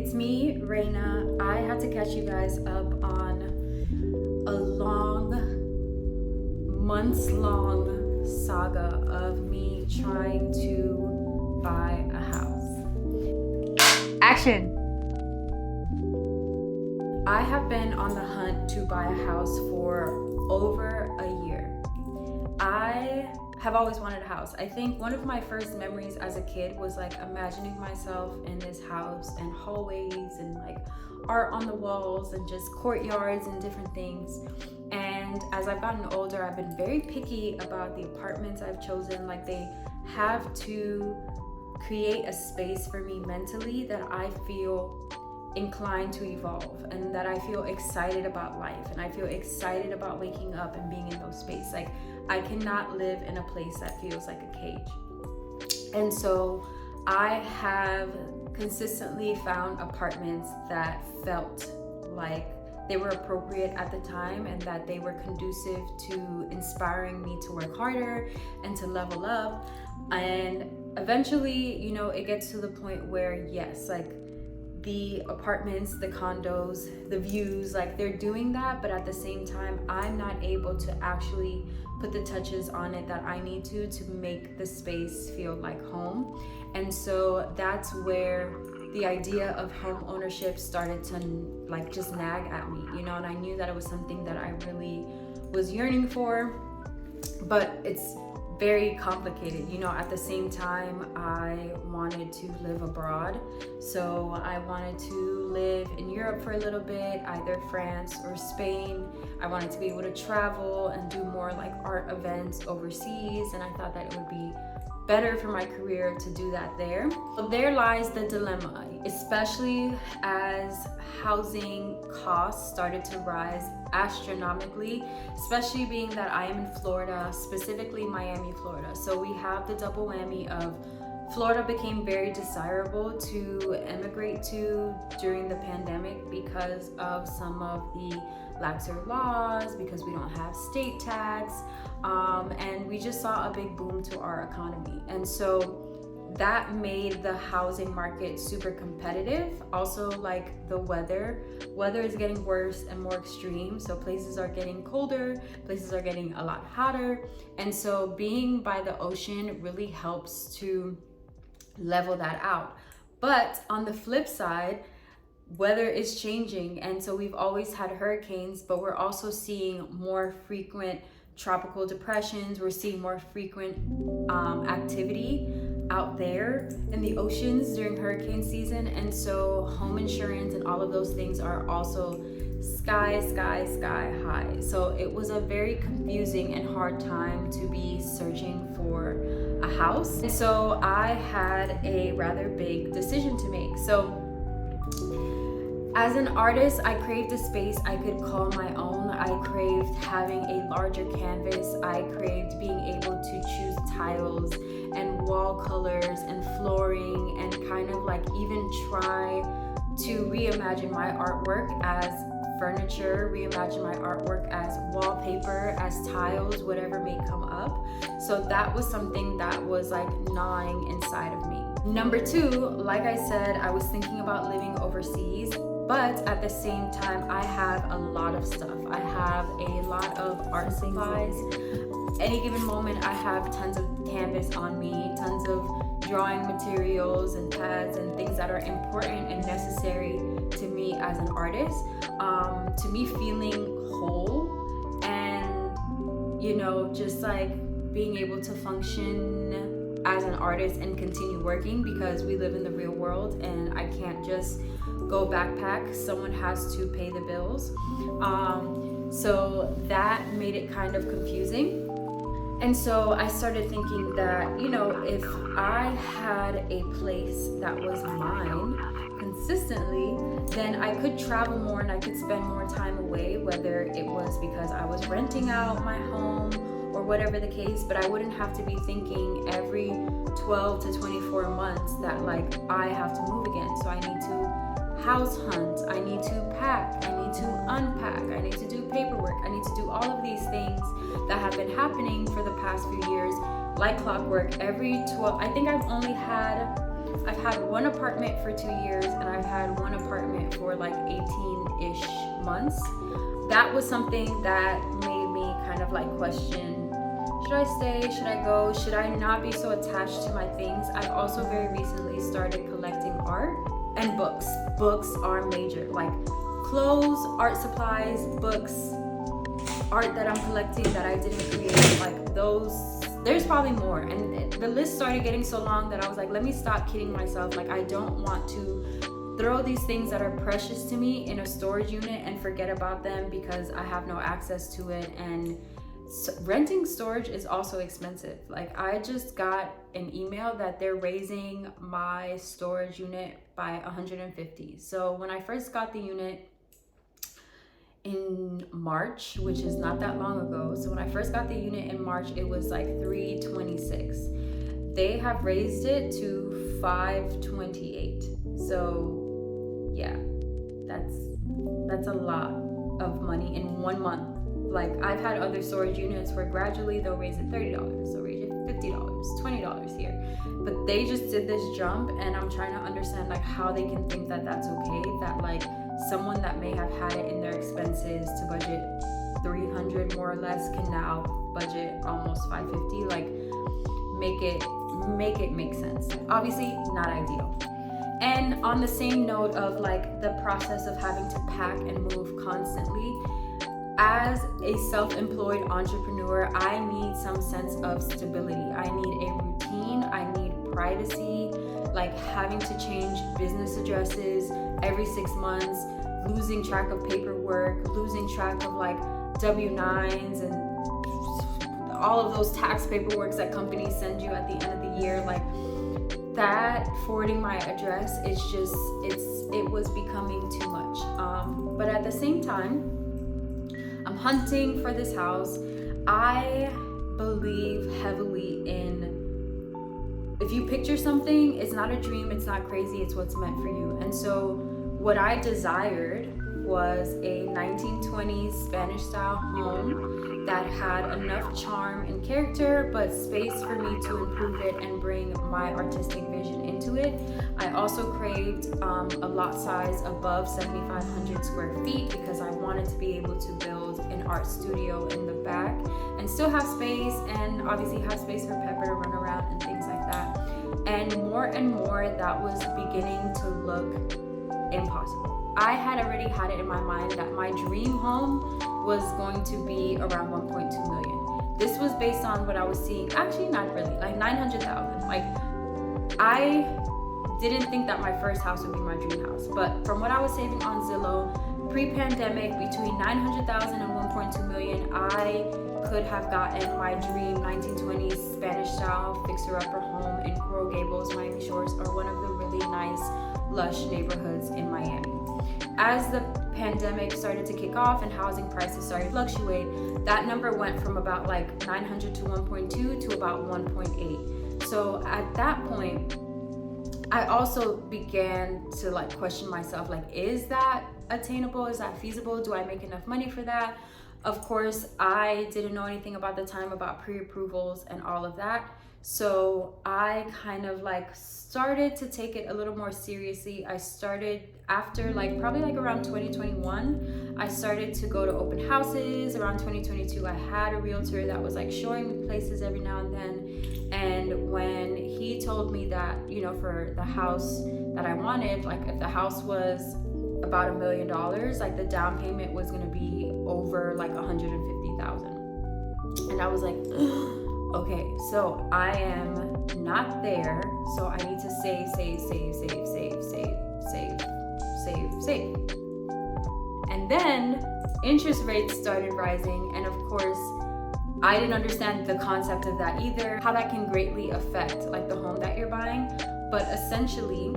it's me, Reina. I had to catch you guys up on a months-long saga of me trying to buy a house. Action! I have been on the hunt to buy a house for over a year. I have always wanted a house. I think one of my first memories as a kid was like imagining myself in this house and hallways and like art on the walls and just courtyards and different things. And as I've gotten older, I've been very picky about the apartments I've chosen. Like, they have to create a space for me mentally that I feel inclined to evolve and that I feel excited about life and I feel excited about waking up and being in those spaces. Like, I cannot live in a place that feels like a cage. And so I have consistently found apartments that felt like they were appropriate at the time and that they were conducive to inspiring me to work harder and to level up. And eventually, it gets to the point where, yes, like, the apartments, the condos, the views, like, they're doing that, but at the same time, I'm not able to actually put the touches on it that I need to make the space feel like home. And so that's where the idea of home ownership started to like just nag at me, and I knew that it was something that I really was yearning for, but it's very complicated. At the same time, I wanted to live abroad. So I wanted to live in Europe for a little bit, either France or Spain. I wanted to be able to travel and do more like art events overseas. And I thought that it would be better for my career to do that there. So there lies the dilemma, especially as housing costs started to rise astronomically, especially being that I am in Florida, specifically Miami, Florida. So we have the double whammy of Florida became very desirable to emigrate to during the pandemic because of some of the laxer laws, because we don't have state tax, and we just saw a big boom to our economy. And so that made the housing market super competitive. Also, like, the weather is getting worse and more extreme. So places are getting colder, places are getting a lot hotter. And so being by the ocean really helps to level that out. But on the flip side, weather is changing. And so we've always had hurricanes, but we're also seeing more frequent tropical depressions. We're seeing more frequent activity out there in the oceans during hurricane season. And so home insurance and all of those things are also sky high. So it was a very confusing and hard time to be searching for a house. And so I had a rather big decision to make. So as an artist, I craved a space I could call my own. I craved having a larger canvas. I craved being able to choose tiles and wall colors and flooring and kind of like even try to reimagine my artwork as furniture, reimagine my artwork as wallpaper, as tiles, whatever may come up. So that was something that was like gnawing inside of me. Number two, like I said, I was thinking about living overseas. But at the same time, I have a lot of stuff. I have a lot of art supplies. Any given moment, I have tons of canvas on me, tons of drawing materials and pads and things that are important and necessary to me as an artist, to me feeling whole and, just like being able to function as an artist and continue working, because we live in the real world and I can't just go backpack. Someone has to pay the bills. So that made it kind of confusing. And so I started thinking that, if I had a place that was mine consistently, then I could travel more and I could spend more time away, whether it was because I was renting out my home or whatever the case, but I wouldn't have to be thinking every 12 to 24 months that like I have to move again. So I need to house hunt, I need to pack, I need to unpack, I need to do paperwork, I need to do all of these things that have been happening for the past few years like clockwork. Every 12, I think I've only had I've had one apartment for 2 years, and I've had one apartment for like 18-ish months. That was something that made me kind of like question, should I stay? Should I go? Should I not be so attached to my things? I've also very recently started collecting art and books. Books are major, like clothes, art supplies, books, art that I'm collecting that I didn't create, like those. There's probably more, and the list started getting so long that I was like, let me stop kidding myself. Like, I don't want to throw these things that are precious to me in a storage unit and forget about them because I have no access to it. And renting storage is also expensive. Like, I just got an email that they're raising my storage unit by $150. So when I first got the unit in March, which is not that long ago, so when I first got the unit in March, it was like $326. They have raised it to $528. So yeah, that's a lot of money in 1 month. Like, I've had other storage units where gradually they'll raise it $30, they'll raise it $50, $20 here. But they just did this jump, and I'm trying to understand like how they can think that that's okay, that like someone that may have had it in their expenses to budget $300 more or less can now budget almost $550. Like, make it make sense. Obviously not ideal. And on the same note of like the process of having to pack and move constantly, as a self-employed entrepreneur, I need some sense of stability. I need a routine. I need privacy, like having to change business addresses every 6 months, losing track of paperwork, losing track of like W-9s and all of those tax paperwork that companies send you at the end of the year. Like, that forwarding my address, it was becoming too much. But at the same time, I'm hunting for this house. I believe heavily in, if you picture something, it's not a dream, it's not crazy, it's what's meant for you. And so what I desired was a 1920s Spanish style home that had enough charm and character, but space for me to improve it and bring my artistic vision into it. I also craved a lot size above 7,500 square feet because I wanted to be able to build an art studio in the back and still have space, and obviously have space for Pepper to run around and things like that. And more, that was beginning to look impossible. I had already had it in my mind that my dream home was going to be around 1.2 million. This was based on what I was seeing. Actually, not really, like 900,000. Like, I didn't think that my first house would be my dream house, but from what I was saving on Zillow, pre-pandemic, between 900,000 and 1.2 million, I could have gotten my dream 1920s Spanish style fixer-upper home in Coral Gables, Miami Shores, or one of the really nice, lush neighborhoods in Miami. As the pandemic started to kick off and housing prices started to fluctuate, that number went from about like 900 to 1.2 to about 1.8. So at that point, I also began to like question myself, like, is that attainable? Is that feasible? Do I make enough money for that? Of course, I didn't know anything about the time about pre-approvals and all of that. So I kind of like started to take it a little more seriously. I started after like probably like around 2021, I started to go to open houses. Around 2022, I had a realtor that was like showing me places every now and then. And when he told me that, you know, for the house that I wanted, like if the house was about $1 million, like the down payment was gonna be over like 150,000. And I was like, okay, so I am not there, so I need to save. And then interest rates started rising, and of course, I didn't understand the concept of that either, how that can greatly affect like the home that you're buying. But essentially,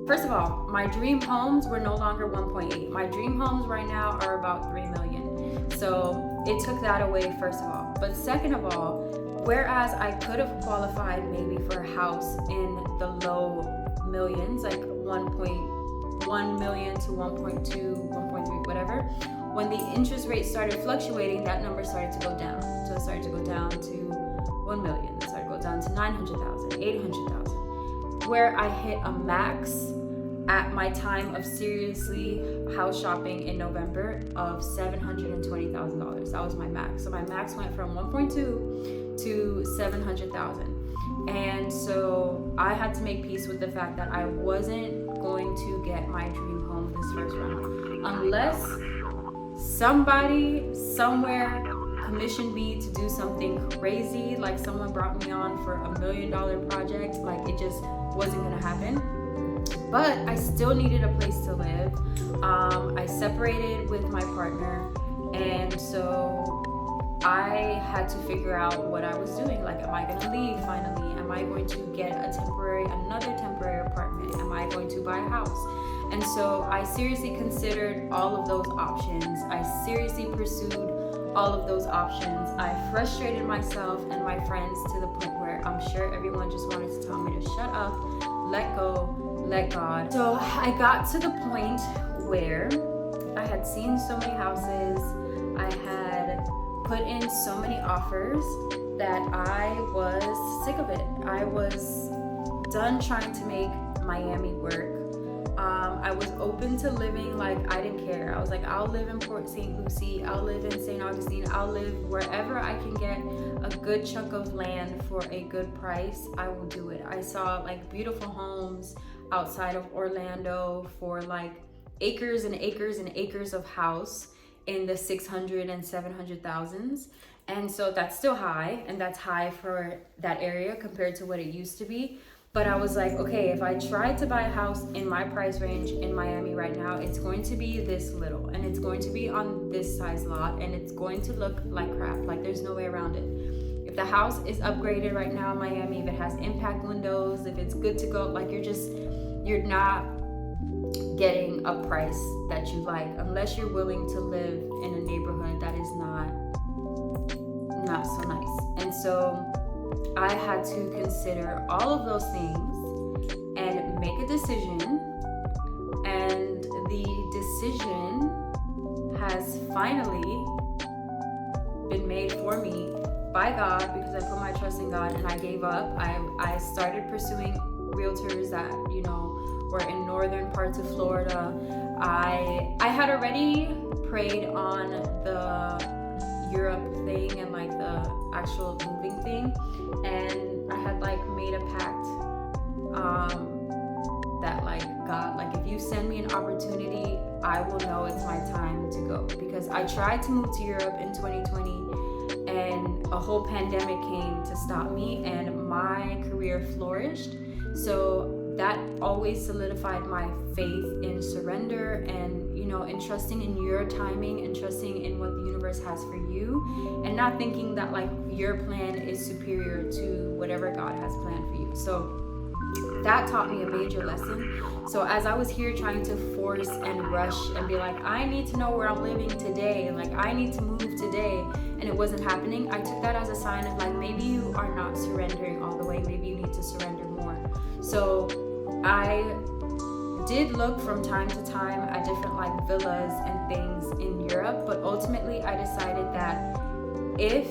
first of all, my dream homes were no longer 1.8. My dream homes right now are about 3 million. So it took that away, first of all. But second of all, whereas I could have qualified maybe for a house in the low millions, like 1.1 million to 1.2, 1.3, whatever, when the interest rate started fluctuating, that number started to go down. So it started to go down to 1 million, it started to go down to 900,000, 800,000. where I hit a max at my time of seriously house shopping in November of $720,000. That was my max. So my max went from 1.2 to 700,000. And so I had to make peace with the fact that I wasn't going to get my dream home this first round unless somebody somewhere commissioned me to do something crazy, like someone brought me on for $1 million project. Like, it just wasn't gonna happen. But I still needed a place to live. I separated with my partner, and so I had to figure out what I was doing. Like, am I gonna leave finally? Am I going to get another temporary apartment? Am I going to buy a house? And so I seriously considered all of those options. I seriously pursued all of those options. I frustrated myself and my friends to the point where I'm sure everyone just wanted to tell me to shut up, let go, let God. So I got to the point where I had seen so many houses, I had put in so many offers that I was sick of it. I was done trying to make Miami work. I was open to living like I didn't care. I was like, I'll live in Port St. Lucie, I'll live in St. Augustine, I'll live wherever I can get a good chunk of land for a good price, I will do it. I saw like beautiful homes outside of Orlando for like acres and acres and acres of house in the 600 and 700,000s. And so that's still high, and that's high for that area compared to what it used to be. But I was like, okay, if I try to buy a house in my price range in Miami right now, it's going to be this little, and it's going to be on this size lot, and it's going to look like crap. Like, there's no way around it. If the house is upgraded right now in Miami, if it has impact windows, if it's good to go, like, you're not getting a price that you like unless you're willing to live in a neighborhood that is not so nice. And so I had to consider all of those things and make a decision, and the decision has finally been made for me by God, because I put my trust in God and I gave up. I started pursuing realtors that, you know, were in northern parts of Florida. I had already prayed on the Europe thing and like the actual moving thing, and I had like made a pact that like, God, like, if you send me an opportunity, I will know it's my time to go. Because I tried to move to Europe in 2020 and a whole pandemic came to stop me, and my career flourished. So that always solidified my faith in surrender and, you know, in trusting in your timing and trusting in what the universe has for you, and not thinking that like your plan is superior to whatever God has planned for you. So that taught me a major lesson. So as I was here trying to force and rush and be like, I need to know where I'm living today, like I need to move today, and it wasn't happening, I took that as a sign of like, maybe you are not surrendering all the way, maybe you need to surrender more. So I did look from time to time at different like villas and things in Europe, but ultimately I decided that if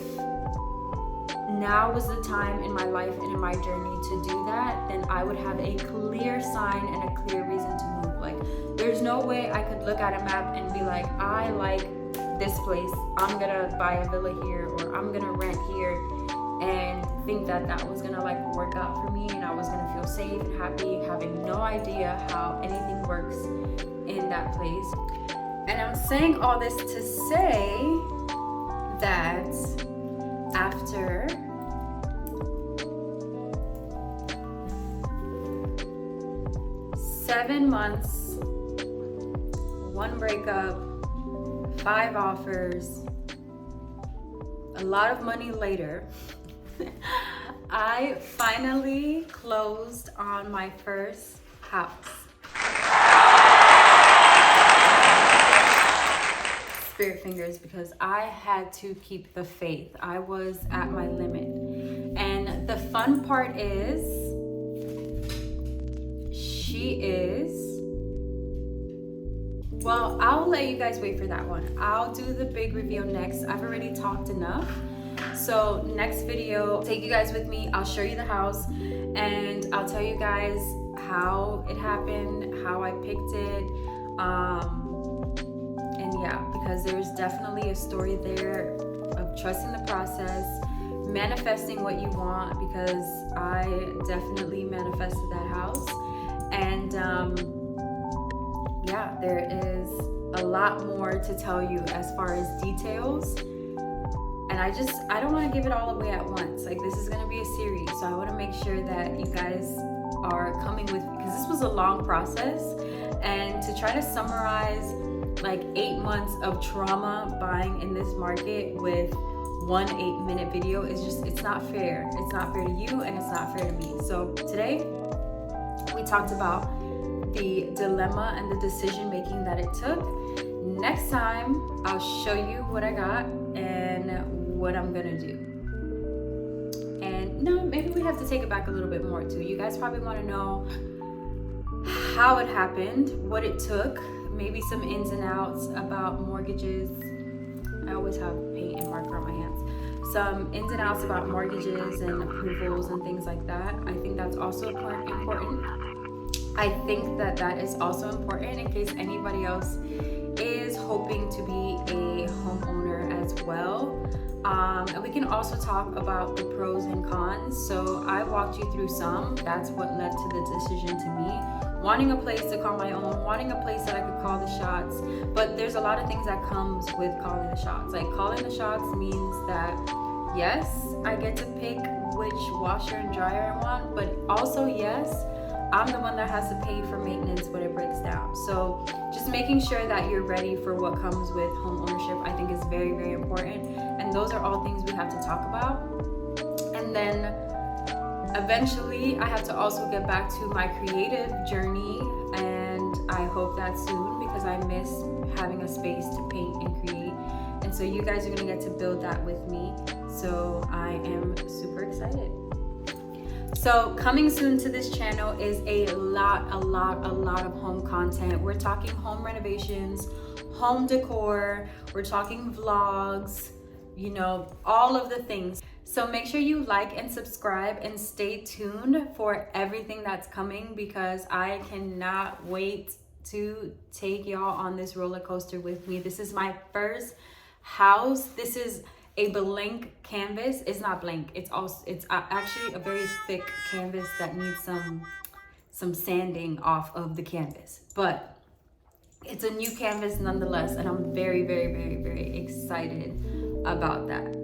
now was the time in my life and in my journey to do that, then I would have a clear sign and a clear reason to move. Like, there's no way I could look at a map and be like, I like this place, I'm gonna buy a villa here, or I'm gonna rent here, and think that that was gonna like work out for me and I was gonna feel safe and happy, having no idea how anything works in that place. And I'm saying all this to say that after seven months, one breakup, 5 offers, a lot of money later, I finally closed on my first house. Spirit fingers, because I had to keep the faith. I was at my limit. And the fun part is, well, I'll let you guys wait for that one. I'll do the big reveal next. I've already talked enough. So next video, take you guys with me. I'll show you the house and I'll tell you guys how it happened, how I picked it. And yeah, because there's definitely a story there of trusting the process, manifesting what you want, because I definitely manifested that house. And yeah, there is a lot more to tell you as far as details. And I don't want to give it all away at once. Like, this is going to be a series, so I want to make sure that you guys are coming with me, because this was a long process. And to try to summarize like 8 months of trauma buying in this market with one 8-minute video is just, it's not fair. It's not fair to you and it's not fair to me. So today we talked about the dilemma and the decision making that it took. Next time I'll show you what I got and what I'm gonna do. And no, maybe we have to take it back a little bit more too. You guys probably want to know how it happened, what it took, maybe some ins and outs about mortgages. I always have paint and marker on my hands. Some ins and outs about mortgages and approvals and things like that. I think that's also important. I think that that is also important in case anybody else is hoping to be a homeowner as well. And we can also talk about the pros and cons. So I walked you through some. That's what led to the decision to me. Wanting a place to call my own, wanting a place that I could call the shots. But there's a lot of things that comes with calling the shots. Like, calling the shots means that, yes, I get to pick which washer and dryer I want, but also, yes, I'm the one that has to pay for maintenance when it breaks down. So just making sure that you're ready for what comes with home ownership, I think, is very, very important. And those are all things we have to talk about. And then eventually I have to also get back to my creative journey, and I hope that soon, because I miss having a space to paint and create. And so you guys are gonna get to build that with me. So I am super excited. So coming soon to this channel is a lot of home content. We're talking home renovations, home decor, we're talking vlogs, you know, all of the things. So make sure you like and subscribe and stay tuned for everything that's coming, because I cannot wait to take y'all on this roller coaster with me. This is my first house. This is a blank canvas. It's not blank. It's actually a very thick canvas that needs some sanding off of the canvas. But it's a new canvas nonetheless, and I'm very excited about that.